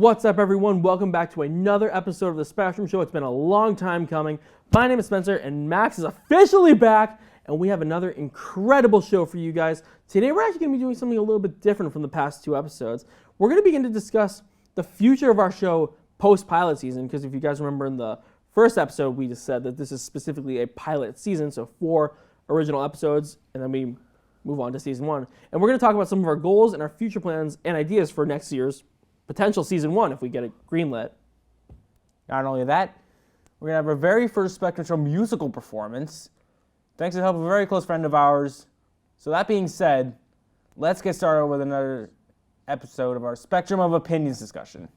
What's up, everyone? Welcome back to another episode of The Spectrum Show. It's been a long time coming. My name is Spencer, and Max is officially back, and we have another incredible show for you guys. Today, we're actually going to be doing something a little bit different from the past two episodes. We're going to begin to discuss the future of our show post-pilot season, because if you guys remember in the first episode, we just said that this is specifically a pilot season, so 4 original episodes, and then we move on to season 1. And we're going to talk about some of our goals and our future plans and ideas for next year's potential season 1 if we get it greenlit. Not only that, we're going to have our very first Spectrum Show musical performance, thanks to the help of a very close friend of ours. So that being said, let's get started with another episode of our Spectrum of Opinions discussion.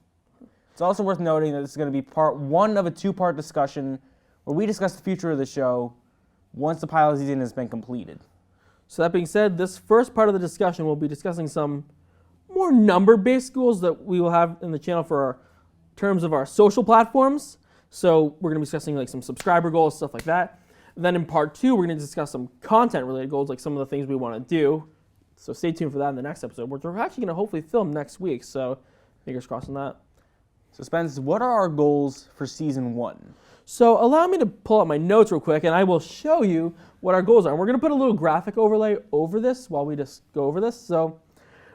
It's also worth noting that this is going to be part 1 of a 2-part discussion where we discuss the future of the show once the pilot season has been completed. So that being said, this first part of the discussion will be discussing some more number-based goals that we will have in the channel for our terms of our social platforms. So we're going to be discussing like some subscriber goals, stuff like that. And then in part 2, we're going to discuss some content-related goals, like some of the things we want to do. So stay tuned for that in the next episode, which we're actually going to hopefully film next week. So fingers crossed on that. So Spence, what are our goals for season 1? So allow me to pull out my notes real quick, and I will show you what our goals are. And we're going to put a little graphic overlay over this while we just go over this. So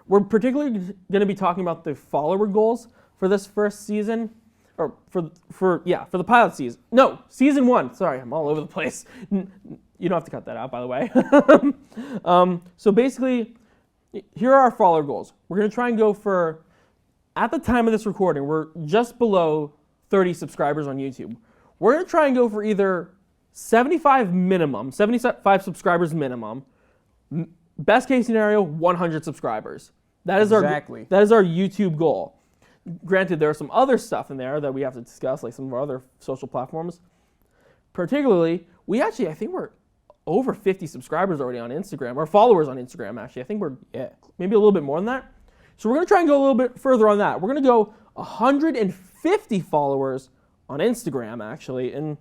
we're particularly going to be talking about the follower goals for this first season, or for the pilot season. No, season 1. Sorry, I'm all over the place. You don't have to cut that out, by the way. So basically, here are our follower goals. We're going to try and go for, at the time of this recording, we're just below 30 subscribers on YouTube. We're going to try and go for either 75 subscribers minimum. Best case scenario, 100 subscribers. That is our YouTube goal. Granted, there are some other stuff in there that we have to discuss, like some of our other social platforms. Particularly, I think we're over 50 subscribers already on Instagram, or followers on Instagram, actually. I think we're maybe a little bit more than that. So we're going to try and go a little bit further on that. We're going to go 150 followers on Instagram, actually, and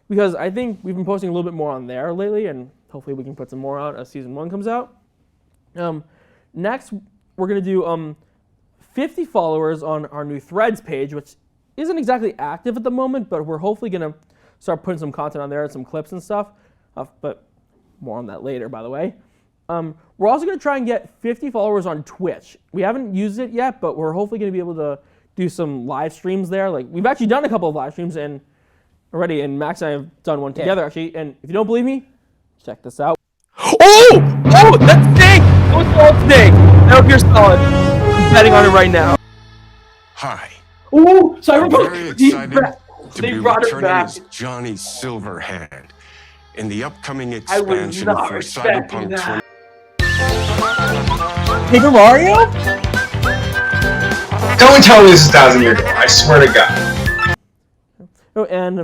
because I think we've been posting a little bit more on there lately, and hopefully we can put some more out as season 1 comes out. Next, we're going to do 50 followers on our new Threads page, which isn't exactly active at the moment, but we're hopefully going to start putting some content on there and some clips and stuff, but more on that later, by the way. We're also going to try and get 50 followers on Twitch. We haven't used it yet, but we're hopefully going to be able to do some live streams there. Like, we've actually done a couple of live streams already, and Max and I have done one together, actually, and if you don't believe me, check this out. Oh, that's snake! That was all snake! I hope you're solid. I'm betting on it right now. Hi. Oh, I'm very excited to they be brought it returning back. as Johnny Silverhand in the upcoming expansion for Cyberpunk 20. Paper Mario? Don't tell me this is 1,000 year goal. I swear to God. Oh, and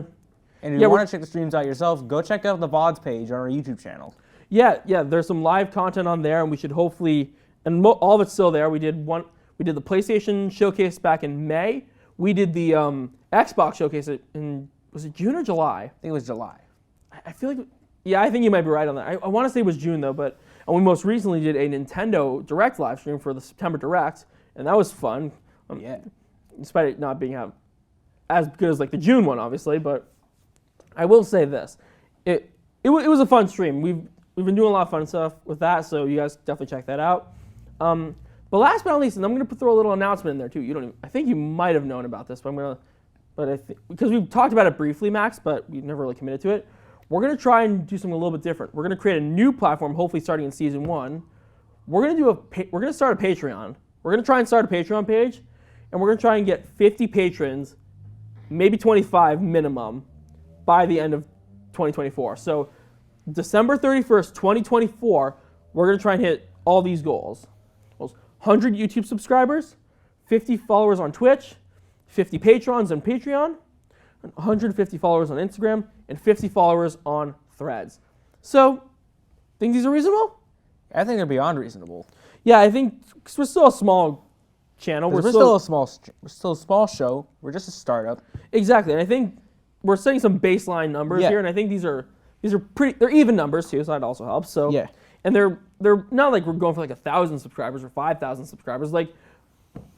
if you want to check the streams out yourself, go check out the VODs page on our YouTube channel. Yeah, there's some live content on there, and we should hopefully, and all of it's still there. We did the PlayStation showcase back in May. We did the Xbox showcase was it June or July? I think it was July. I feel like, I think you might be right on that. I want to say it was June though, and we most recently did a Nintendo Direct live stream for the September Direct, and that was fun. Despite it not being as good as like the June one, obviously, but I will say this: it was a fun stream. We've been doing a lot of fun stuff with that, so you guys definitely check that out. But last but not least, and I'm going to throw a little announcement in there too. I think you might have known about this, because we've talked about it briefly, Max, but we've never really committed to it. We're going to try and do something a little bit different. We're going to create a new platform, hopefully starting in season 1. We're going to start a Patreon. We're going to try and start a Patreon page, and we're going to try and get 50 patrons, maybe 25 minimum, by the end of 2024. So December 31st, 2024, we're going to try and hit all these goals. 100 YouTube subscribers, 50 followers on Twitch, 50 patrons on Patreon, 150 followers on Instagram, and 50 followers on Threads. So, think these are reasonable? I think they're beyond reasonable. Yeah, I think, because we're still a small channel. We're still a small show. We're just a startup. Exactly, and I think we're setting some baseline numbers here, and I think these are they're even numbers too, so that also helps. So yeah. And they're not like we're going for like 1,000 subscribers or 5,000 subscribers. Like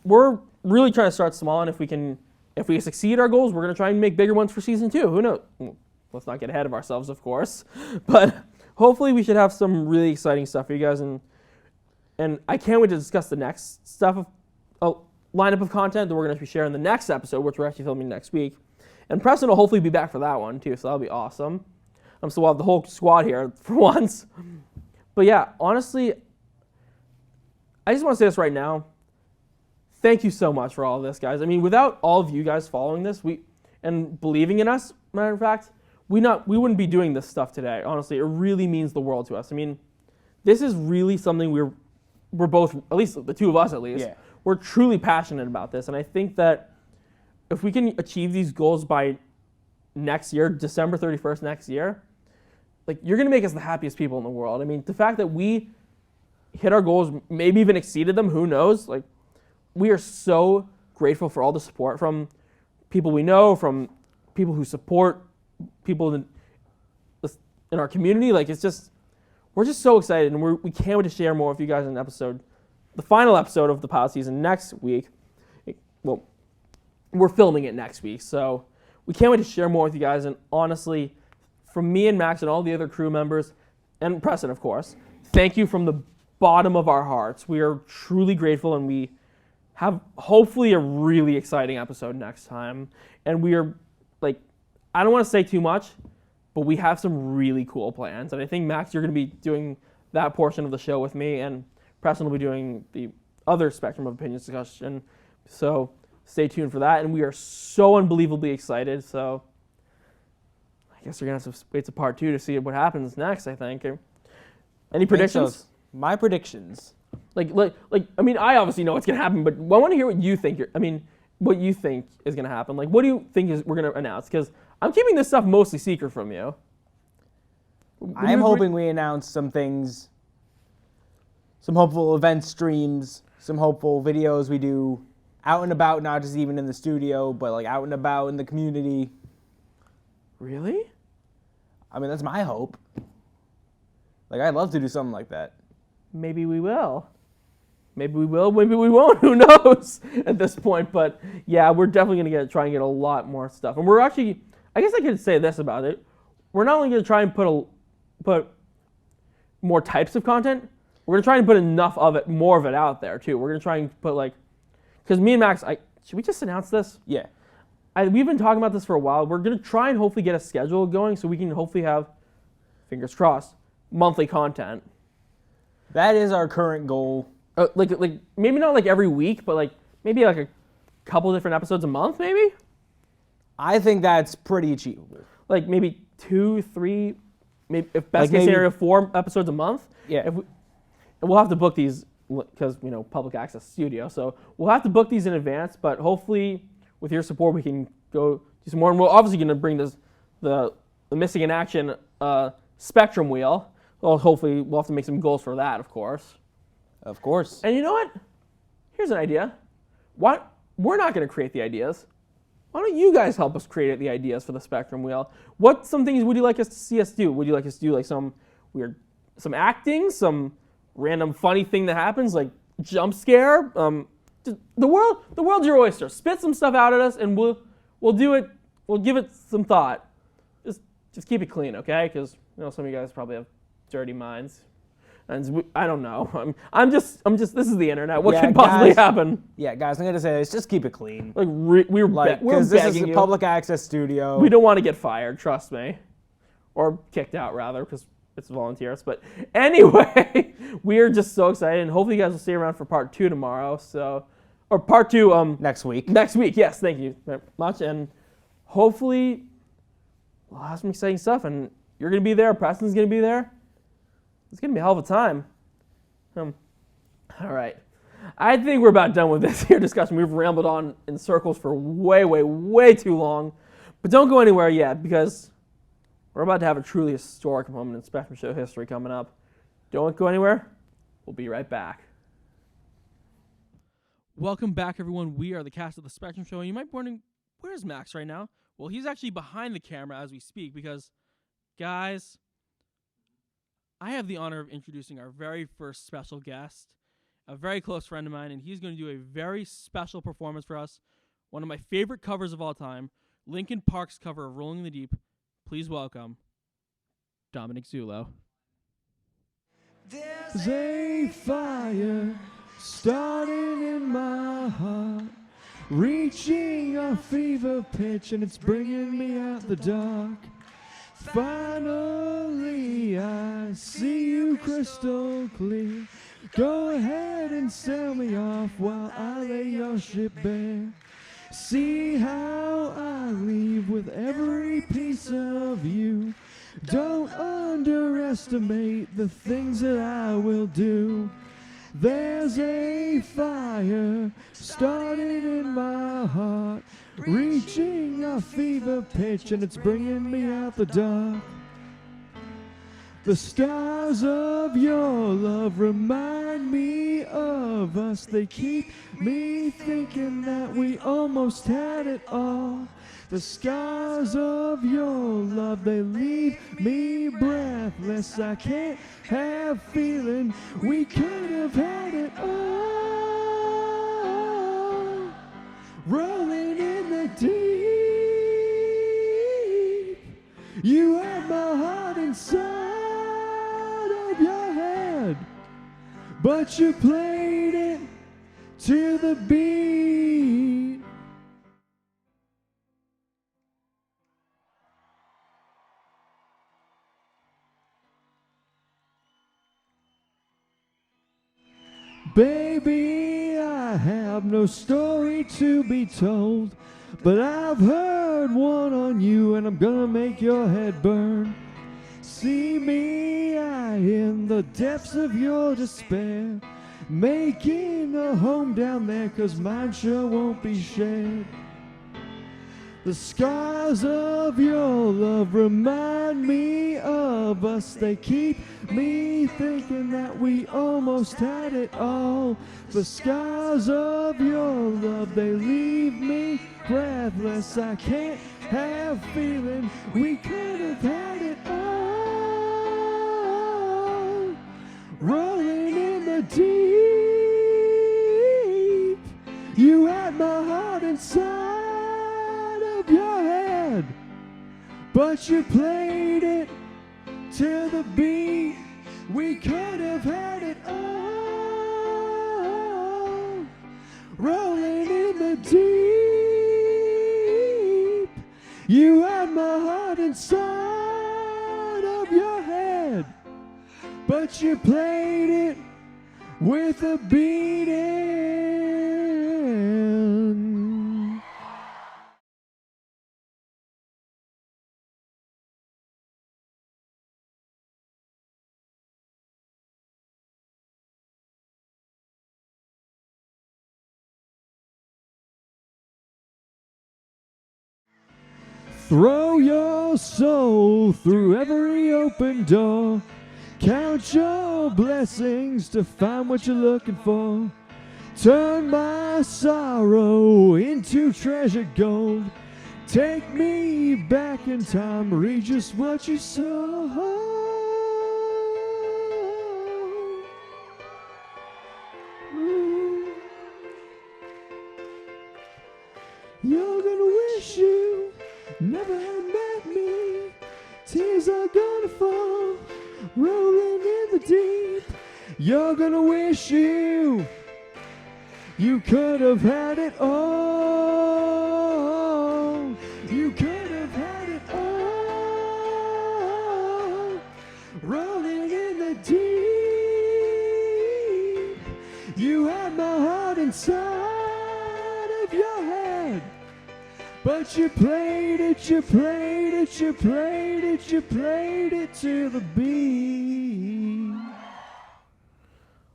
we're really trying to start small, and if we succeed our goals, we're going to try and make bigger ones for season 2. Who knows? Let's not get ahead of ourselves, of course. But hopefully we should have some really exciting stuff for you guys, and I can't wait to discuss the next stuff of lineup of content that we're going to be sharing in the next episode, which we're actually filming next week. And Preston will hopefully be back for that one too, so that'll be awesome. So we'll have the whole squad here for once. But yeah, honestly, I just want to say this right now. Thank you so much for all of this, guys. I mean, without all of you guys following this and believing in us, matter of fact, we wouldn't be doing this stuff today. Honestly, it really means the world to us. I mean, this is really something we're both, at least the two of us at least, we're truly passionate about this. And I think that if we can achieve these goals by next year, December 31st next year, like, you're going to make us the happiest people in the world. I mean, the fact that we hit our goals, maybe even exceeded them, who knows? Like, we are so grateful for all the support from people we know, from people who support people in our community. Like, we're just so excited, and we can't wait to share more with you guys in the final episode of the pilot season next week. Well, we're filming it next week, so we can't wait to share more with you guys. And honestly, from me and Max and all the other crew members, and Preston, of course, thank you from the bottom of our hearts. We are truly grateful, and we have hopefully a really exciting episode next time. And we are, like, I don't want to say too much, but we have some really cool plans. And I think, Max, you're going to be doing that portion of the show with me, and Preston will be doing the other Spectrum of Opinions discussion. So stay tuned for that. And we are so unbelievably excited. So I guess you're going to have to wait to part 2 to see what happens next, I think. Any predictions? So. My predictions. Like, I mean, I obviously know what's going to happen, but I want to hear what you think. What you think is going to happen. Like, what do you think we're going to announce? Because I'm keeping this stuff mostly secret from you. I'm hoping we announce some things, some hopeful event streams, some hopeful videos we do out and about, not just even in the studio, but like out and about in the community. Really? I mean, that's my hope. Like, I'd love to do something like that. Maybe we will. Maybe we will, maybe we won't. Who knows at this point? But yeah, we're definitely going to try and get a lot more stuff. And we're actually, I guess I could say this about it. We're not only going to try and put more types of content, we're going to try and put more of it out there too. We're going to try and put, like, because me and Max, should we just announce this? Yeah. We've been talking about this for a while. We're going to try and hopefully get a schedule going so we can hopefully have, fingers crossed, monthly content. That is our current goal. Like maybe not like every week, but like maybe like a couple different episodes a month, maybe? I think that's pretty achievable. Like maybe 2, 3, maybe if best case scenario 4 episodes a month. Yeah. And we'll have to book these because, public access studio. So we'll have to book these in advance, but hopefully with your support we can go do some more. And we're obviously going to bring the Missing in Action Spectrum wheel. Well, hopefully we'll have to make some goals for that, of course. Of course. And you know what? Here's an idea. We're not going to create the ideas. Why don't you guys help us create the ideas for the Spectrum wheel? What some things would you like us to see us do? Would you like us to do like some acting, some random funny thing that happens, like jump scare? Just, the world's your oyster. Spit some stuff out at us, and we'll do it. We'll give it some thought. Just keep it clean, okay? Because some of you guys probably have dirty minds. And I don't know. I'm just. This is the internet. What could possibly happen? Yeah, guys. I'm gonna say this. Just keep it clean. Like we're because this is a public access studio. We don't want to get fired. Trust me, or kicked out rather, because it's volunteers. But anyway, we are just so excited, and hopefully you guys will stay around for part 2 tomorrow. Or part 2 next week. Next week. Yes. Thank you very much, and hopefully we'll have some exciting stuff, and you're gonna be there. Preston's gonna be there. It's going to be a hell of a time. All right. I think we're about done with this here discussion. We've rambled on in circles for way, way, way too long. But don't go anywhere yet, because we're about to have a truly historic moment in Spectrum Show history coming up. Don't go anywhere. We'll be right back. Welcome back, everyone. We are the cast of the Spectrum Show. And you might be wondering, where's Max right now? Well, he's actually behind the camera as we speak because, guys, I have the honor of introducing our very first special guest. a very close friend of mine, and he's going to do a very special performance for us. One of my favorite covers of all time, Linkin Park's cover of Rolling in the Deep. Please welcome Dominic Zulo. There's a fire starting in my heart, reaching a fever pitch, and it's bringing me out the dark. Finally, I see you crystal clear. Go ahead and sell me off while I lay your ship bare. See how I leave with every piece of you. Don't underestimate the things that I will do. There's a fire starting in my heart, reaching a fever pitch, and it's bringing me out the dark. The stars of your love remind me of us. They keep me thinking that we almost had it all. The scars of your love, they leave me breathless. I can't have feeling we could have had it all. Rolling in the deep, you had my heart inside of your head, but you played it to the beat. Baby, I have no story to be told, but I've heard one on you, and I'm gonna make your head burn. See me in the depths of your despair, making a home down there, 'cause mine sure won't be shared. The scars of your love remind me of us. They keep me thinking that we almost had it all. The scars of your love, they leave me breathless. I can't have feeling we could have had it all. Rolling in the deep, you had my heart inside your head, but you played it to the beat. We could have had it all. Rolling in the deep, you had my heart inside of your head, but you played it with a beating. Throw your soul through every open door. Count your blessings to find what you're looking for. Turn my sorrow into treasured gold. Take me back in time, read just what you saw. You're gonna wish you never had met me. Tears are gonna fall, rolling in the deep. You're gonna wish you could have had it all. You could have had it all. Rolling in the deep, you had my heart inside of your head, but you played it, you played it, you played it, you played it to the beat.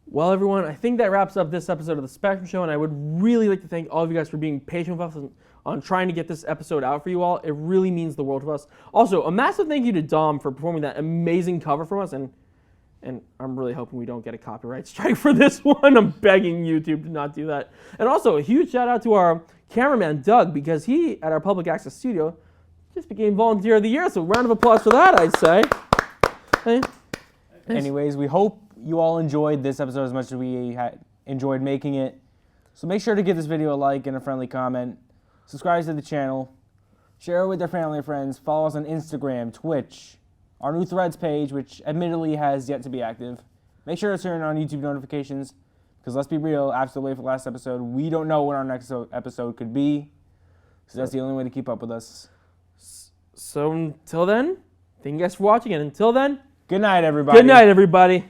Well, everyone, I think that wraps up this episode of The Spectrum Show, and I would really like to thank all of you guys for being patient with us on trying to get this episode out for you all. It really means the world to us. Also, a massive thank you to Dom for performing that amazing cover from us, and I'm really hoping we don't get a copyright strike for this one. I'm begging YouTube to not do that. And also, a huge shout out to our cameraman, Doug, because he, at our public access studio, just became Volunteer of the Year, so round of applause for that, I'd say. Hey. Anyways, we hope you all enjoyed this episode as much as we enjoyed making it. So make sure to give this video a like and a friendly comment. Subscribe to the channel. Share it with your family and friends. Follow us on Instagram, Twitch, our new Threads page, which admittedly has yet to be active. Make sure to turn on YouTube notifications, because let's be real, after the wait for the last episode, we don't know when our next episode could be. So that's the only way to keep up with us. So until then, thank you guys for watching, and until then, Good night, everybody. good night, everybody.